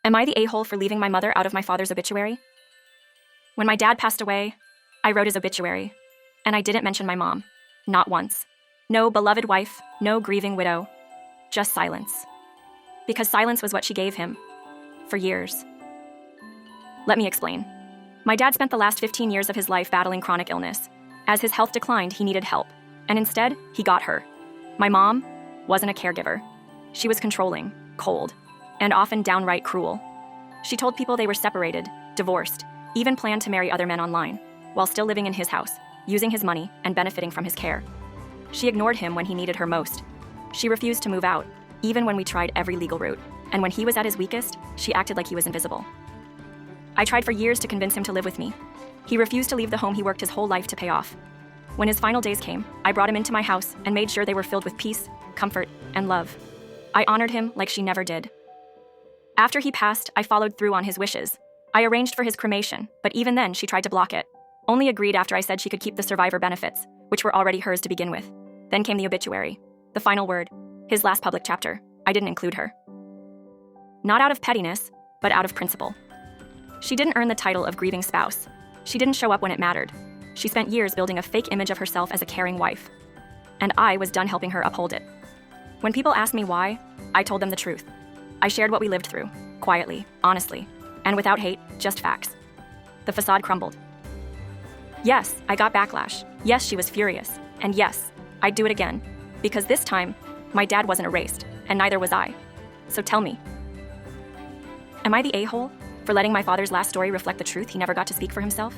Am I the a-hole for leaving my mother out of my father's obituary? When my dad passed away, I wrote his obituary, and I didn't mention my mom. Not once. No beloved wife, no grieving widow. Just silence. Because silence was what she gave him. For years. Let me explain. My dad spent the last 15 years of his life battling chronic illness. As his health declined, he needed help. And instead, he got her. My mom wasn't a caregiver. She was controlling, cold, and often downright cruel. She told people they were separated, divorced, even planned to marry other men online, while still living in his house, using his money and benefiting from his care. She ignored him when he needed her most. She refused to move out, even when we tried every legal route. And when he was at his weakest, she acted like he was invisible. I tried for years to convince him to live with me. He refused to leave the home he worked his whole life to pay off. When his final days came, I brought him into my house and made sure they were filled with peace, comfort, and love. I honored him like she never did. After he passed, I followed through on his wishes. I arranged for his cremation, but even then she tried to block it. Only agreed after I said she could keep the survivor benefits, which were already hers to begin with. Then came the obituary. The final word. His last public chapter. I didn't include her. Not out of pettiness, but out of principle. She didn't earn the title of grieving spouse. She didn't show up when it mattered. She spent years building a fake image of herself as a caring wife. And I was done helping her uphold it. When people asked me why, I told them the truth. I shared what we lived through, quietly, honestly, and without hate, just facts. The facade crumbled. Yes, I got backlash. Yes, she was furious. And yes, I'd do it again. Because this time, my dad wasn't erased, and neither was I. So tell me, am I the a-hole for letting my father's last story reflect the truth he never got to speak for himself?